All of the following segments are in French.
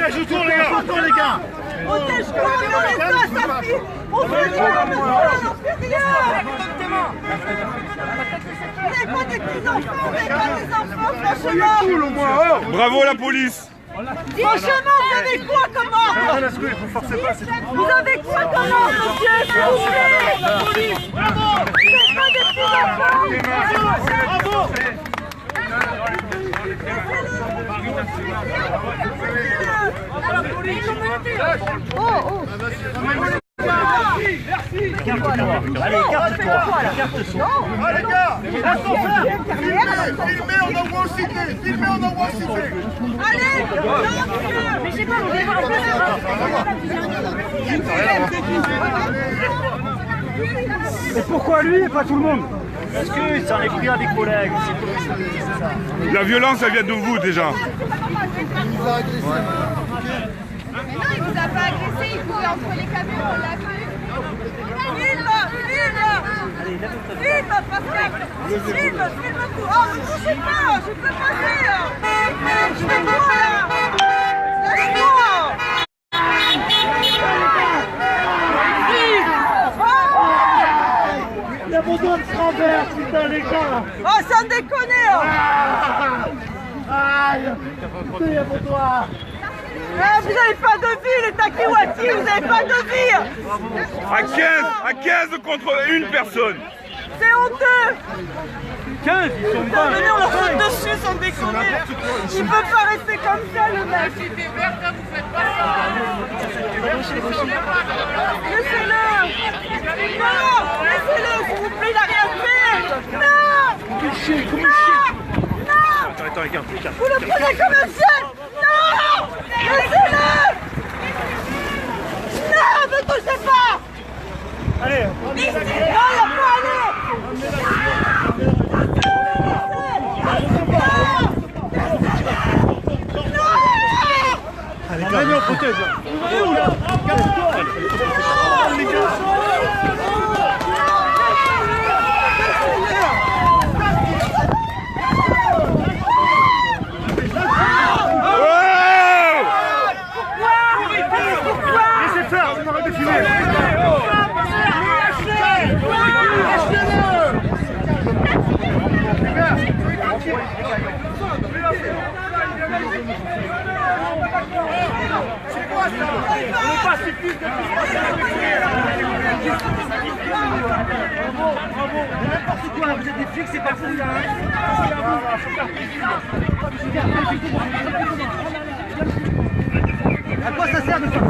Protège autour les gars. Autour les gars. Protège quoi? On est ça, ça fait. On fait rien, on fait rien. Vous n'avez pas des petits-enfants, vous n'avez pas des enfants, franchement. Bravo la police. Franchement, vous avez quoi comme ordre? Vous avez quoi comme ordre, monsieur, s'il vous plaît? La police, bravo. Vous n'êtes pas des petits-enfants. Bravo. Allez, écarte-toi. Ah les gars, filmez, on envoie au cité. Filmez, on envoie au cité. Allez, mais je sais pas, vous allez voir le Et pourquoi lui et pas tout le monde? Parce qu'il s'en est pris à des collègues. La violence, elle vient de vous déjà. Mais non, il vous a pas agressé, il courait entre les camions, on l'a vu. Filme, Pascal. Filme tout. Oh, ne touchez pas, je peux passer. Je fais quoi là? Lâche-moi. Il y a mon doigt de travers, putain les gars. Oh, sans déconner. Aïe. Il y a mon doigt. Vous n'avez pas de vie, les Takiwati, vous n'avez pas de vie. À 15 contre une personne. C'est honteux. 15, ils sont pas. Venez, on leur saute dessus sans déconner. Il peut pas rester comme ça, le mec. Laissez-le. Non, laissez-le, s'il vous plaît, il n'a rien fait. Non. Non. Attends, regarde. Vous le prenez comme un chef. Non. Laissez-le. Non, ne touchez pas. Allez. Non, il n'a pas allé. Allez, on protège. Vous allez où là? Calme-toi. Les gars. Laissez faire, on arrête de filmer. C'est quoi ça? On est pacifiste Bravo. N'importe quoi, vous êtes des flics, c'est pas fou là. À quoi ça sert de faire?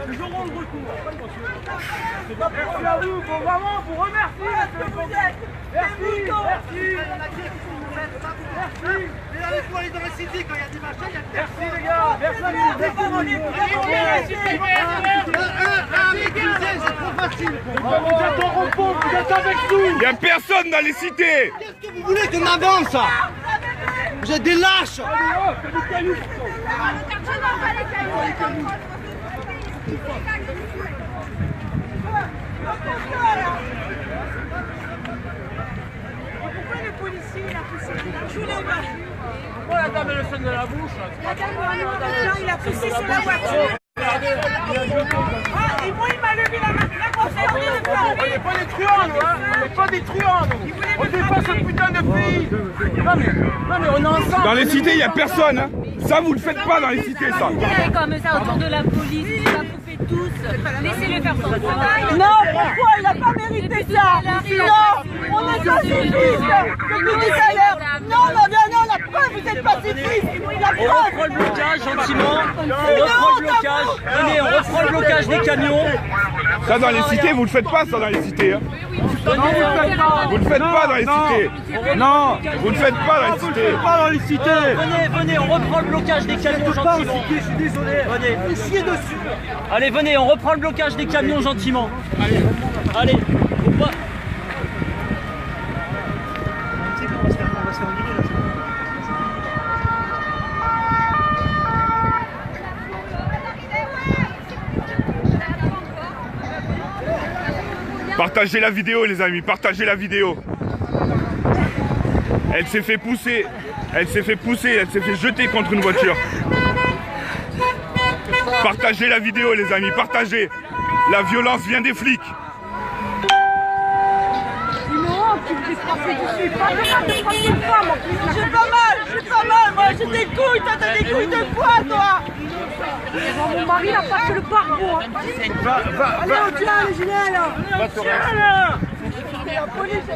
Ils auront le retour. Merci à vous, faut vraiment vous remercier. Merci. Mais allez faut aller dans la cité quand il y a des machins, il y a merci les gars. C'est trop facile. Vous êtes en repos, vous êtes avec nous. Il n'y a personne dans les cités. Qu'est-ce que vous voulez qu'on avance? Vous êtes des lâches. Pourquoi le policier il a poussé? Je voulais pas. Pourquoi la dame elle sonne de la bouche? Il a poussé sur la voiture. Et moi il m'a levé la main. On n'est pas des truands, nous, hein. On n'est pas des truands, nous. On défend ce putain de pays. Non mais on est ensemble. Dans les cités, il n'y a personne. Hein. Ça, vous le faites pas dans les cités, ça. Comme ça autour de la police, il va bouffer tous. Laissez-le faire son travail. Non, pourquoi? Il n'a pas mérité ça. Non, on est pas justice depuis tout à l'heure. Non, non, non, non, pas, vous êtes pacifiste. On reprend le blocage gentiment. On reprend le blocage. Venez, on reprend le blocage des camions. Ça dans les cités, vous le faites pas ça dans les cités. Hein. Vous le faites pas dans les cités. Non, Vous le faites pas dans les cités. pas dans les cités. Venez, on reprend le blocage des camions gentiment. Je suis désolé. Venez. Chier dessus. Allez, venez, on reprend le blocage des camions gentiment. Allez. On va. Partagez la vidéo les amis, partagez la vidéo. Elle s'est fait pousser, elle s'est fait jeter contre une voiture. Partagez la vidéo les amis, partagez. La violence vient des flics. J'ai pas mal, moi j'ai des couilles, toi t'as des couilles de poids, toi. Mon mari il a passé le barbeau. Allez, on tient les gilets là. La police.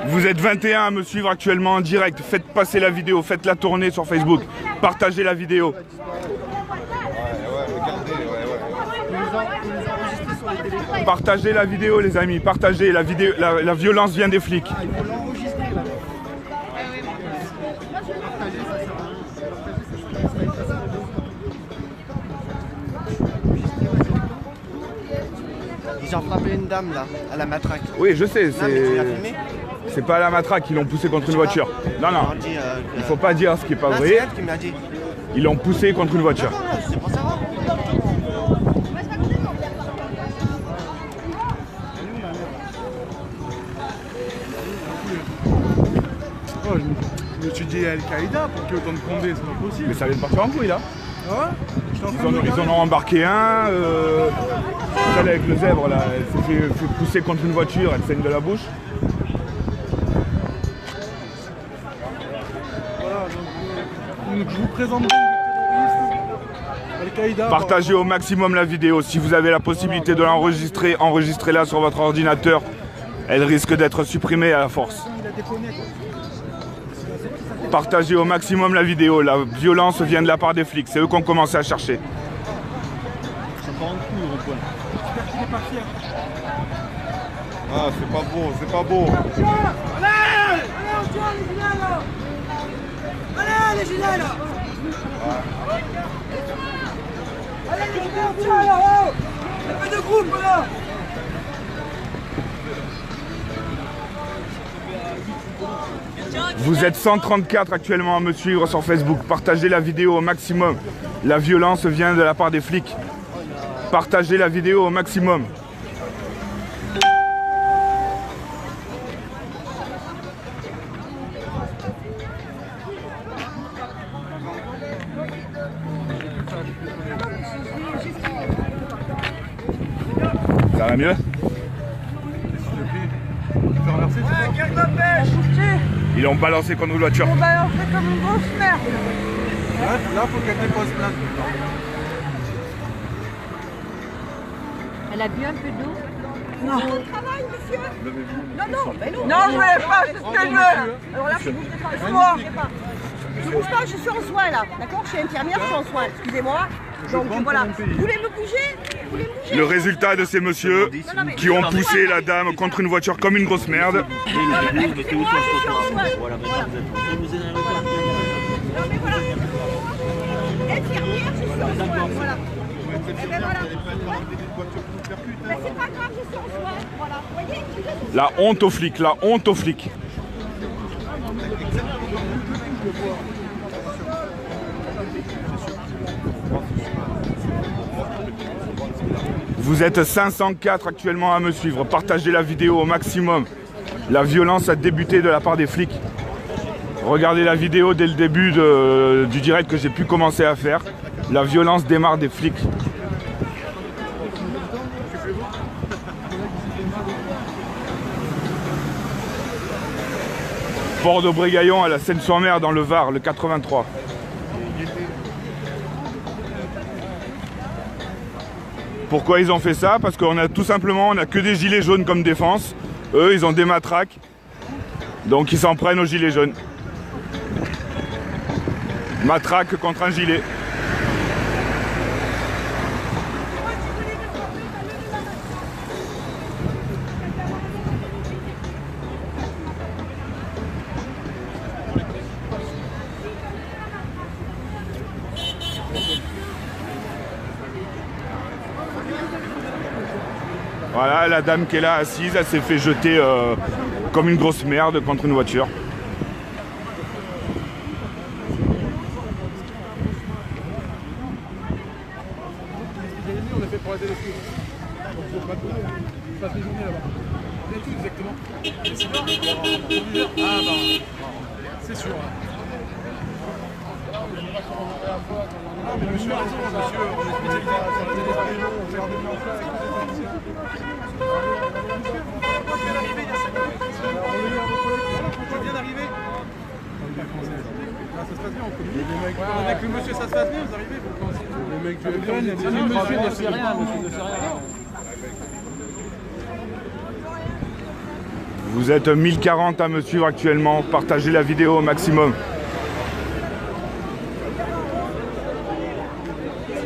Vous êtes 21 à me suivre actuellement en direct. Faites passer la vidéo, faites-la tourner sur Facebook. Partagez la vidéo. Partagez la vidéo les amis, partagez la vidéo. La violence vient des flics. Ils ont frappé une dame là, à la matraque. Oui, je sais, Non, mais tu l'as filmé? c'est pas à la matraque qu'ils l'ont poussé contre une voiture. Non, non, On dit, il faut pas dire ce qui est pas non, c'est vrai. elle qui m'a dit. Ils l'ont poussé contre une voiture. Non, c'est pour savoir. Oh, je me suis dit Al-Qaïda pour qu'il y ait autant de condés, c'est pas possible. Mais ça vient de partir en couille là. Ah ouais? J'étais en train de Ils en ont embarqué un. Celle avec le zèbre là, elle s'est fait pousser contre une voiture, elle saigne de la bouche. Voilà, donc je vous présente donc le terroriste Al-Qaïda. Partagez au maximum la vidéo. Si vous avez la possibilité de l'enregistrer, enregistrez-la sur votre ordinateur. Elle risque d'être supprimée à la force. Il a déconné quoi. Partagez au maximum la vidéo. La violence vient de la part des flics. C'est eux qui ont commencé à chercher. Ah, c'est pas beau, c'est pas beau. Allez, on tient les gilets là. Allez, les gilets là. Allez, les gilets, on tient là. Oh, il y a pas de groupe là. Vous êtes 134 actuellement à me suivre sur Facebook. Partagez la vidéo au maximum. La violence vient de la part des flics. Partagez la vidéo au maximum. Ça va mieux? Quelle dépêche. Ils l'ont balancé contre une voiture. On va en faire comme une grosse merde. Là, faut qu'elle dépose plainte. Elle a bu un peu d'eau. Non. Travail, monsieur. Non, mais non. Non, je vais pas, c'est ce que je veux. Alors là, je bouge de travail. Je bouge pas, je suis en soins là. D'accord, je suis infirmière, je suis en soins. Excusez-moi. Donc voilà. Vous voulez me bouger? Le résultat de ces messieurs qui ont poussé la dame contre une voiture comme une grosse merde. Excusez-moi, je suis en soins. Voilà, maintenant vous êtes vous êtes Non mais voilà. Infirmière, je suis en soins. Voilà. Eh ben voilà. Mais c'est pas grave, je suis en soins. Voilà. Vous voyez? La honte aux flics, la honte aux flics. Vous êtes 504 actuellement à me suivre. Partagez la vidéo au maximum. La violence a débuté de la part des flics. Regardez la vidéo dès le début du direct que j'ai pu commencer à faire. La violence démarre des flics. Port de Brégaillon à la Seine-sur-Mer dans le Var, le 83. Pourquoi ils ont fait ça? Parce qu'on a tout simplement, on a que des gilets jaunes comme défense. Eux, ils ont des matraques. Donc ils s'en prennent aux gilets jaunes. Matraque contre un gilet. Voilà, la dame qui est là assise, elle s'est fait jeter comme une grosse merde contre une voiture. On a fait pour la télé. On passe les journées là-bas. On est tout exactement. Ah bah, c'est sûr. Non mais monsieur a raison, monsieur, on est spécialisé sur la télé. On fait un je viens d'arriver. Ça se passe bien, on communique. Avec le monsieur, ça se passe bien, vous arrivez. Le mec, monsieur ne fait rien, monsieur ne fait rien. Vous êtes 1040 à me suivre actuellement. Partagez la vidéo au maximum.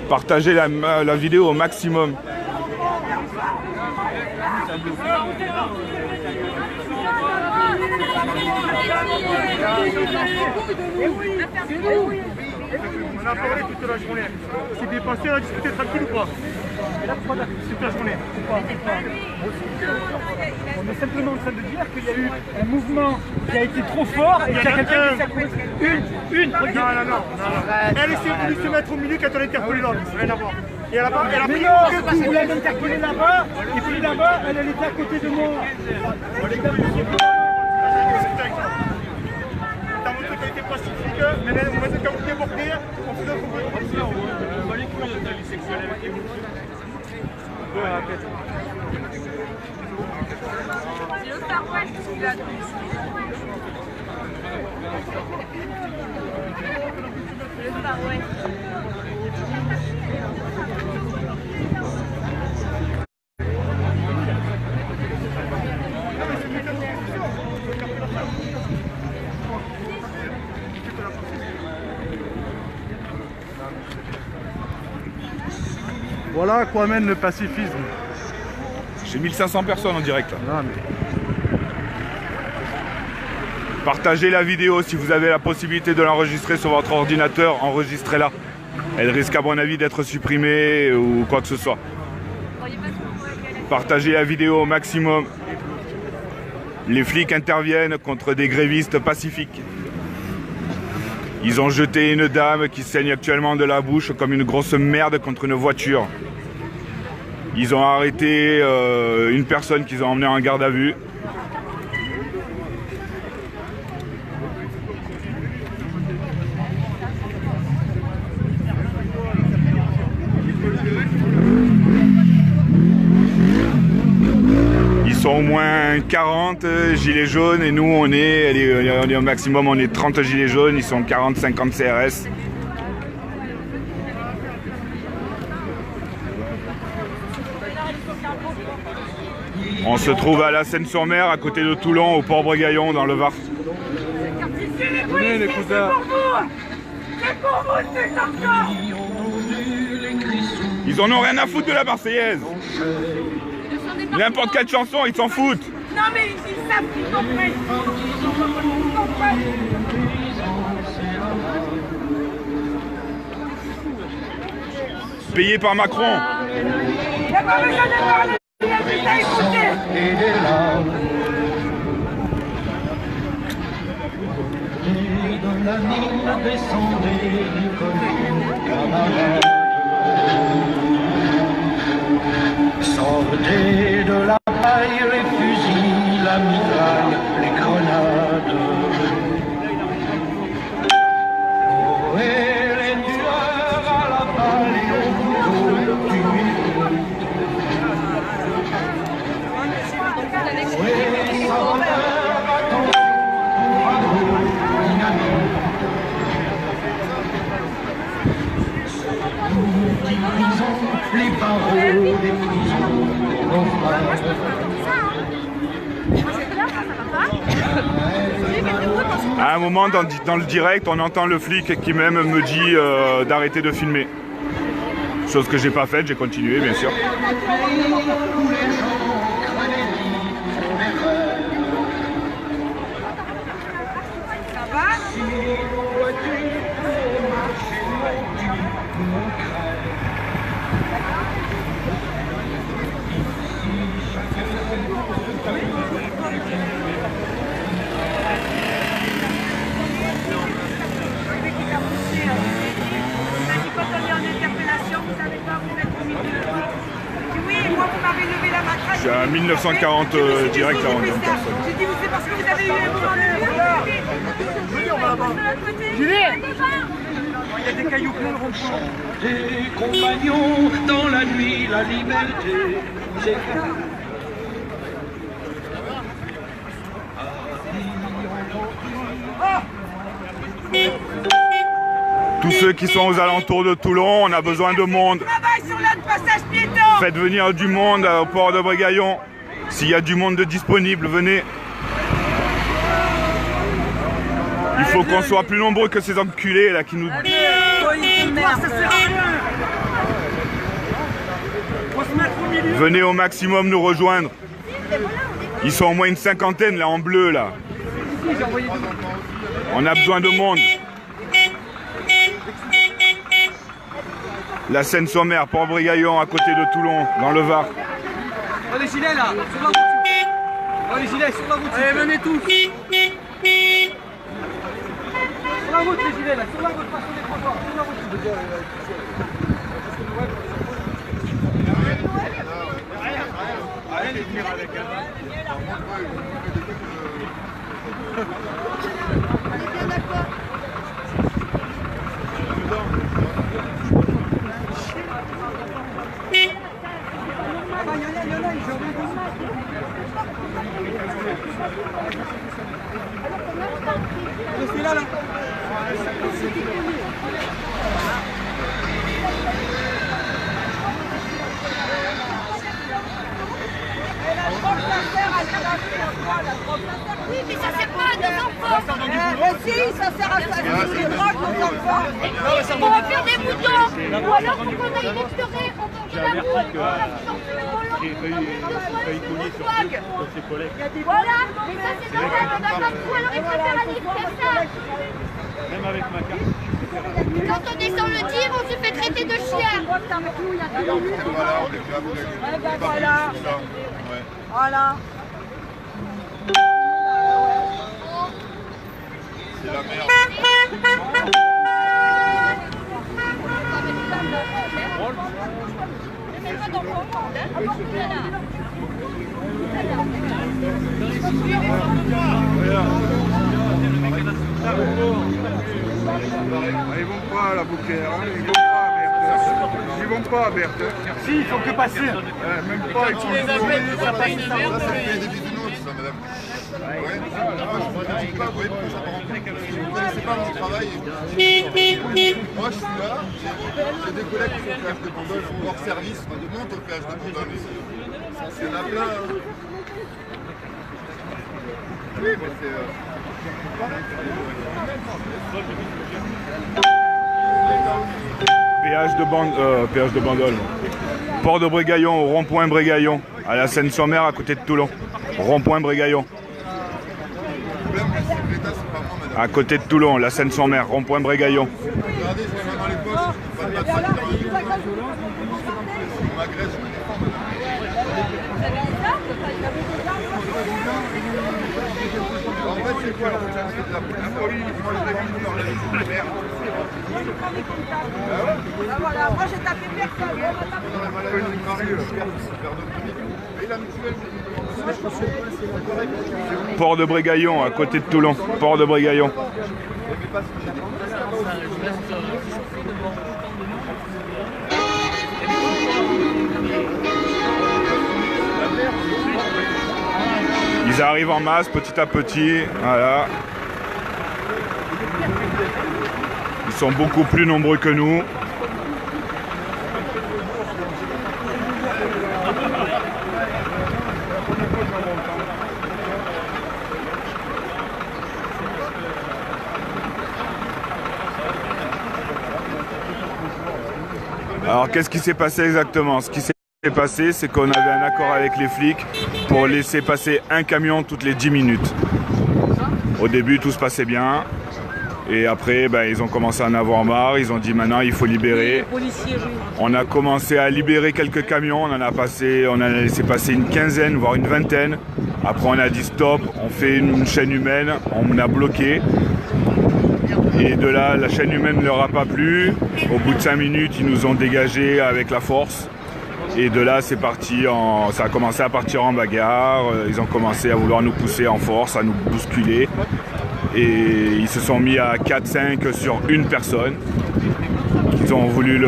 Partagez la vidéo au maximum. On a parlé toute la journée. C'est dépassé, on a discuté tranquille ou pas? Toute la journée. On est simplement en train de dire qu'il y a eu un mouvement qui a été trop fort et qu'il y a quelqu'un qui s'est accroché. Non. Elle essaie voulu se mettre au milieu quand on a interpellé l'autre. Rien à voir. Et elle a pris que vous voulez interpeller là-bas, et puis là-bas, elle était à côté de moi. T'as montré qu'elle était pacifique, mais là, on va se faire déborder, on fait notre proposition. On va les couilles de ta vie sexuelle avec les bouches. Ouais, répète. C'est le Far West qui l'a donné. C'est le Far West. Voilà à quoi mène le pacifisme. J'ai 1500 personnes en direct là. Non, mais... Partagez la vidéo si vous avez la possibilité de l'enregistrer sur votre ordinateur, enregistrez-la. Elle risque à mon avis d'être supprimée ou quoi que ce soit. Partagez la vidéo au maximum. Les flics interviennent contre des grévistes pacifiques. Ils ont jeté une dame qui saigne actuellement de la bouche comme une grosse merde contre une voiture. Ils ont arrêté une personne qu'ils ont emmenée en garde à vue. Ils sont au moins 40 gilets jaunes et nous on est au maximum, on est 30 gilets jaunes, ils sont 40-50 CRS. On se trouve à la Seine-sur-Mer, à côté de Toulon, au Port Brégaillon, dans le Var. Venez les cousins. C'est pour vous, c'est encore. Ils en ont rien à foutre de la Marseillaise. N'importe quelle chanson, ils s'en foutent. Non mais ils savent qu'ils comprennent. Ils comprennent. Payé par Macron. Il n'y a pas besoin de parler. Il y a juste à écouter. Et des larmes. Et de la mine descendait du colline camarade. Sortez de la paille les fusils, la mitraille, les grenades. Oh, et les tueurs à la balle et au couteau tués. Oui, sans peur, attention. les barreaux des prisons, nos frères. À un moment dans le direct, on entend le flic qui même me dit d'arrêter de filmer. Chose que j'ai pas faite, j'ai continué bien sûr. Je suis à 1940 direct à Rondon. J'ai dit, c'est parce que vous avez eu un moment Il y a des cailloux plein de ronds-points. Des compagnons dans la nuit, la liberté. Tous ceux qui sont aux alentours de Toulon, on a besoin de monde. Faites venir du monde au port de Brégaillon. S'il y a du monde de disponible, venez. Il faut qu'on soit plus nombreux que ces enculés là qui nous... Venez au maximum nous rejoindre. Ils sont au moins une cinquantaine là en bleu là. On a besoin de monde. La Seine-sur-Mer, Port-Brégaillon, à côté de Toulon, dans le Var. Oh les gilets là, sur la route. Oh les gilets, sur la route. Allez, venez tous. Sur la route les gilets là, sur la route, pas sur les trottoirs, sur la route. Allez venir avec elle. On est bien d'accord. Restez là là. Oui, mais ça sert pas à nos enfants. Si, ça sert à ça. C'est drogue nos enfants. On va faire des moutons. Ou alors faut qu'on aille les pleurer. On mange la boue. Voilà, mais ça c'est normal, on a pas de coup, alors ils préfèrent aller faire ça. Même avec ma carte. Quand on descend le tir, on se fait traiter de chien. Voilà, on est là, Voilà. Voilà. c'est la merde. Ils vont pas à la bouquère, hein. Ils vont pas à Berthe. Ils vont pas à Berthe. Si, il faut que passer. Même pas, ils font ça passe des bisounours, ça, madame. Ouais. Je dis pas, vous voyez pourquoi ça part en couille. Vous ne connaissez pas mon travail. Moi, je suis là, j'ai des collègues qui font le péage de Bandol hors service, enfin de monte au péage de Bandol aussi. Il y en a plein. Oui, mais c'est... Péage de Bandol. Port de Brégaillon, au rond-point Brégaillon, à la Seine-sur-Mer, à côté de Toulon. Rond-point Brégaillon. À côté de Toulon, la Seine-sur-Mer, rond-point Brégaillon. Regardez, je mets dans les poches, pas de matraque dans les mains. On m'agresse, je me défends. En fait, c'est quoi? C'est de la police. Moi, je l'ai vu dans la merde. Ah voilà, moi j'ai tapé personne. Port de Brégaillon, à côté de Toulon. Port de Brégaillon. Ils arrivent en masse, petit à petit. Voilà. Ils sont beaucoup plus nombreux que nous. Alors qu'est-ce qui s'est passé exactement? Ce qui s'est passé, c'est qu'on avait un accord avec les flics pour laisser passer un camion toutes les 10 minutes. Au début, tout se passait bien. Et après, ils ont commencé à en avoir marre. Ils ont dit maintenant, il faut libérer. On a commencé à libérer quelques camions. On a laissé passer une quinzaine, voire une vingtaine. Après, on a dit stop. On fait une chaîne humaine. On a bloqué. Et de là, la chaîne humaine ne leur a pas plu. Au bout de 5 minutes, ils nous ont dégagés avec la force. Et de là, c'est parti ça a commencé à partir en bagarre. Ils ont commencé à vouloir nous pousser en force, à nous bousculer. Et ils se sont mis à 4-5 sur une personne. Ils ont voulu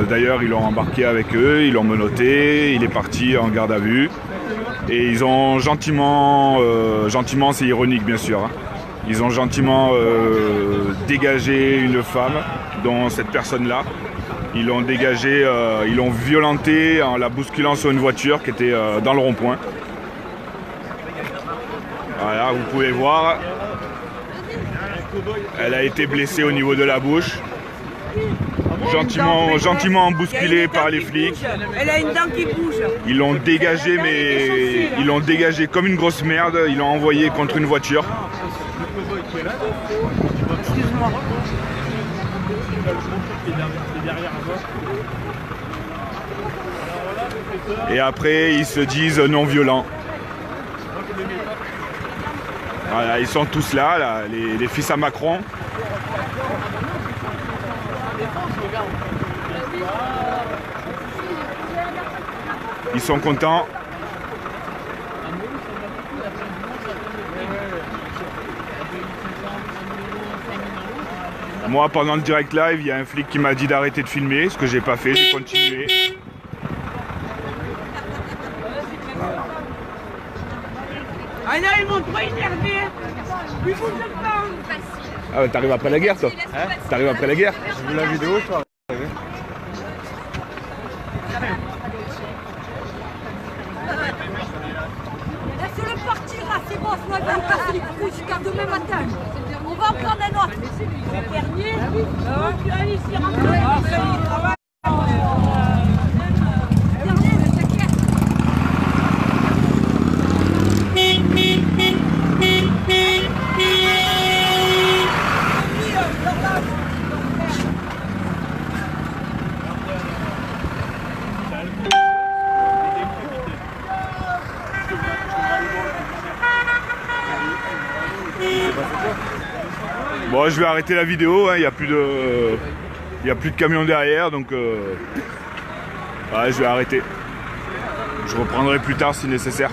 D'ailleurs, ils l'ont embarqué avec eux, ils l'ont menotté, il est parti en garde à vue. Et ils ont gentiment, c'est ironique bien sûr, hein, ils ont gentiment dégagé une femme, dont cette personne-là. Ils l'ont dégagée, ils l'ont violentée en la bousculant sur une voiture qui était dans le rond-point. Voilà, vous pouvez voir. Elle a été blessée au niveau de la bouche. Gentiment bousculée par les flics. Elle a une dent qui bouge. Ils l'ont dégagée, mais ils l'ont dégagée comme une grosse merde. Ils l'ont envoyée contre une voiture. Excuse-moi. Et après, ils se disent non violents. Voilà, ils sont tous là, les fils à Macron. Ils sont contents. Moi, pendant le direct live, il y a un flic qui m'a dit d'arrêter de filmer, ce que j'ai pas fait, j'ai continué. Ah là, ils m'ont trop énervé. Ils vous le pas. Ah ouais, t'arrives après la guerre, toi? T'arrives après la guerre? J'ai vu la vidéo, toi. Laissez-le partir là, c'est bon, sinon il va me casser les couilles jusqu'à demain matin. On va en prendre un autre. Le dernier, tu vas aller ici rentrer. Bon, je vais arrêter la vidéo, hein. Il n'y a plus de camion derrière, donc ouais, je vais arrêter. Je reprendrai plus tard si nécessaire.